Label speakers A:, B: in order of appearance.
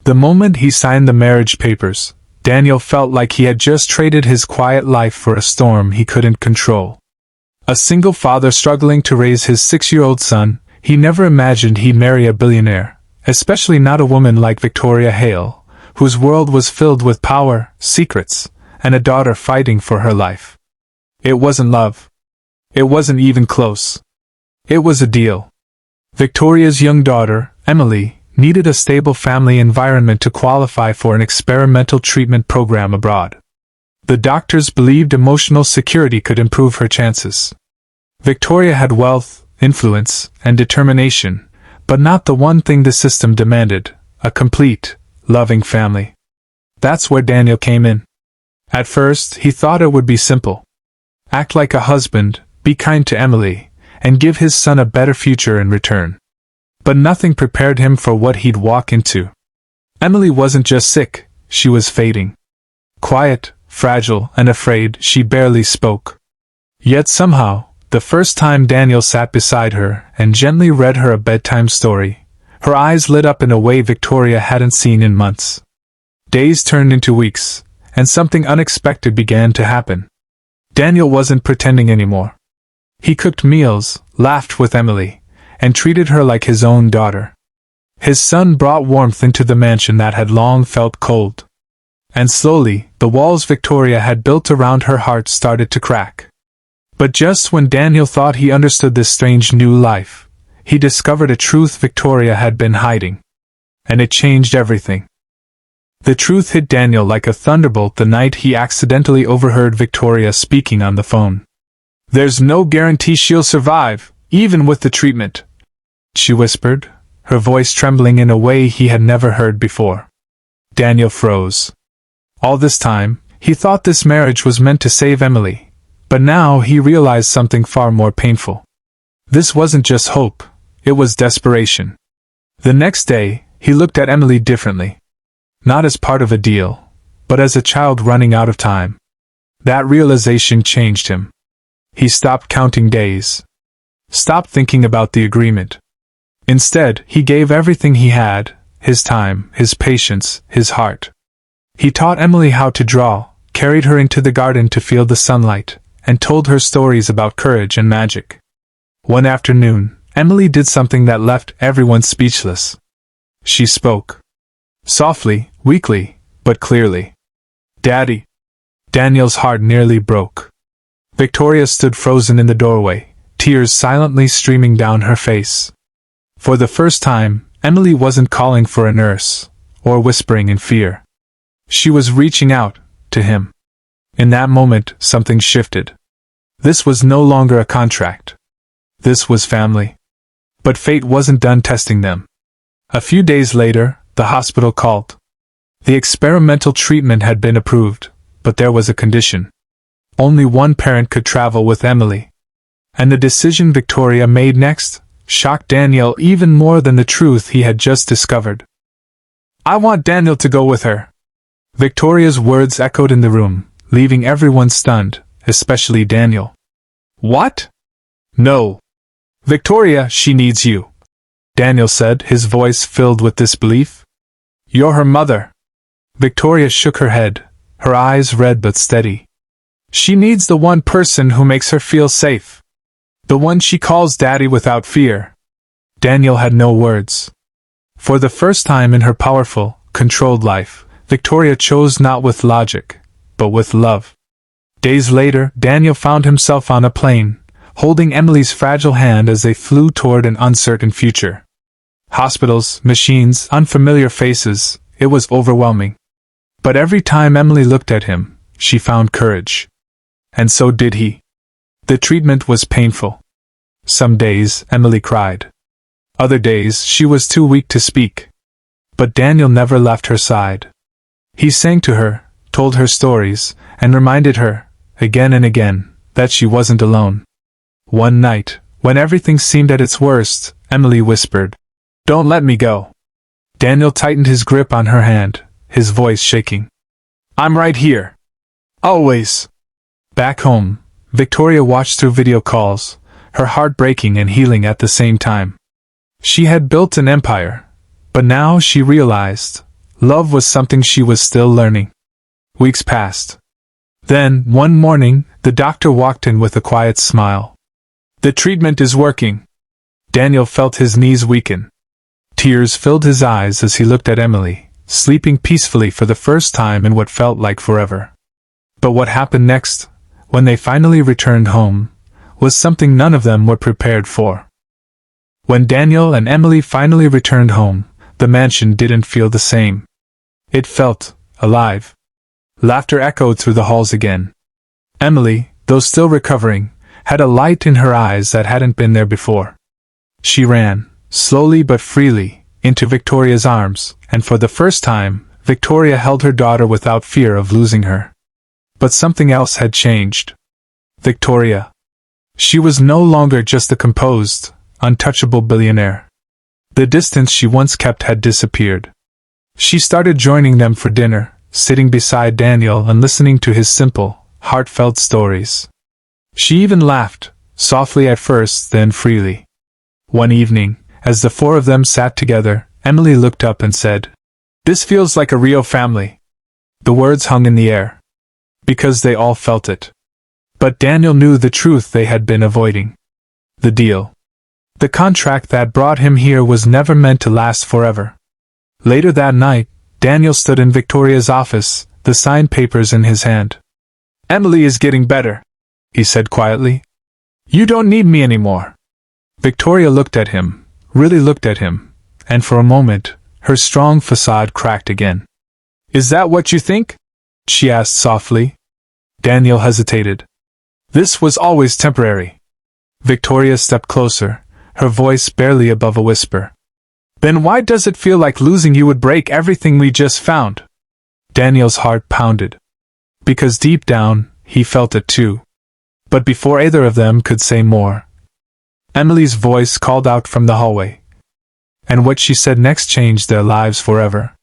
A: The moment he signed the marriage papers, Daniel felt like he had just traded his quiet life for a storm he couldn't control. A single father struggling to raise his 6-year-old son, he never imagined he'd marry a billionaire, especially not a woman like Victoria Hale, whose world was filled with power, secrets, and a daughter fighting for her life. It wasn't love. It wasn't even close. It was a deal. Victoria's young daughter, Emily, needed a stable family environment to qualify for an experimental treatment program abroad. The doctors believed emotional security could improve her chances. Victoria had wealth, influence, and determination, but not the one thing the system demanded: a complete, loving family. That's where Daniel came in. At first, he thought it would be simple. Act like a husband, be kind to Emily, and give his son a better future in return. But nothing prepared him for what he'd walk into. Emily wasn't just sick, she was fading. Quiet, fragile, and afraid, she barely spoke. Yet somehow, the first time Daniel sat beside her and gently read her a bedtime story, her eyes lit up in a way Victoria hadn't seen in months. Days turned into weeks, and something unexpected began to happen. Daniel wasn't pretending anymore. He cooked meals, laughed with Emily, and treated her like his own daughter. His son brought warmth into the mansion that had long felt cold. And slowly, the walls Victoria had built around her heart started to crack. But just when Daniel thought he understood this strange new life, he discovered a truth Victoria had been hiding. And it changed everything. The truth hit Daniel like a thunderbolt the night he accidentally overheard Victoria speaking on the phone. "There's no guarantee she'll survive, even with the treatment," she whispered, her voice trembling in a way he had never heard before. Daniel froze. All this time, he thought this marriage was meant to save Emily, but now he realized something far more painful. This wasn't just hope, it was desperation. The next day, he looked at Emily differently. Not as part of a deal, but as a child running out of time. That realization changed him. He stopped counting days. Stopped thinking about the agreement. Instead, he gave everything he had, his time, his patience, his heart. He taught Emily how to draw, carried her into the garden to feel the sunlight, and told her stories about courage and magic. One afternoon, Emily did something that left everyone speechless. She spoke. Softly, weakly, but clearly. "Daddy." Daniel's heart nearly broke. Victoria stood frozen in the doorway, tears silently streaming down her face. For the first time, Emily wasn't calling for a nurse, or whispering in fear. She was reaching out, to him. In that moment, something shifted. This was no longer a contract. This was family. But fate wasn't done testing them. A few days later, the hospital called. The experimental treatment had been approved, but there was a condition. Only one parent could travel with Emily. And the decision Victoria made next shocked Daniel even more than the truth he had just discovered. "I want Daniel to go with her." Victoria's words echoed in the room, leaving everyone stunned, especially Daniel. "What?" "No. Victoria, she needs you," Daniel said, his voice filled with disbelief. "You're her mother." Victoria shook her head, her eyes red but steady. "She needs the one person who makes her feel safe. The one she calls Daddy without fear." Daniel had no words. For the first time in her powerful, controlled life, Victoria chose not with logic, but with love. Days later, Daniel found himself on a plane, holding Emily's fragile hand as they flew toward an uncertain future. Hospitals, machines, unfamiliar faces, it was overwhelming. But every time Emily looked at him, she found courage. And so did he. The treatment was painful. Some days, Emily cried. Other days, she was too weak to speak. But Daniel never left her side. He sang to her, told her stories, and reminded her, again and again, that she wasn't alone. One night, when everything seemed at its worst, Emily whispered, "Don't let me go." Daniel tightened his grip on her hand, his voice shaking. "I'm right here. Always." Back home, Victoria watched through video calls, her heart breaking and healing at the same time. She had built an empire, but now she realized, love was something she was still learning. Weeks passed. Then, one morning, the doctor walked in with a quiet smile. "The treatment is working." Daniel felt his knees weaken. Tears filled his eyes as he looked at Emily, sleeping peacefully for the first time in what felt like forever. But what happened next, when they finally returned home, was something none of them were prepared for. When Daniel and Emily finally returned home, the mansion didn't feel the same. It felt alive. Laughter echoed through the halls again. Emily, though still recovering, had a light in her eyes that hadn't been there before. She ran, slowly but freely, into Victoria's arms, and for the first time, Victoria held her daughter without fear of losing her. But something else had changed. Victoria. She was no longer just the composed, untouchable billionaire. The distance she once kept had disappeared. She started joining them for dinner, sitting beside Daniel and listening to his simple, heartfelt stories. She even laughed, softly at first, then freely. One evening, as the four of them sat together, Emily looked up and said, "This feels like a real family." The words hung in the air, because they all felt it. But Daniel knew the truth they had been avoiding. The deal. The contract that brought him here was never meant to last forever. Later that night, Daniel stood in Victoria's office, the signed papers in his hand. "Emily is getting better," he said quietly. "You don't need me anymore." Victoria looked at him, really looked at him, and for a moment, her strong facade cracked again. "Is that what you think?" she asked softly. Daniel hesitated. "This was always temporary." Victoria stepped closer, her voice barely above a whisper. "Then why does it feel like losing you would break everything we just found?" Daniel's heart pounded. Because deep down, he felt it too. But before either of them could say more, Emily's voice called out from the hallway. And what she said next changed their lives forever.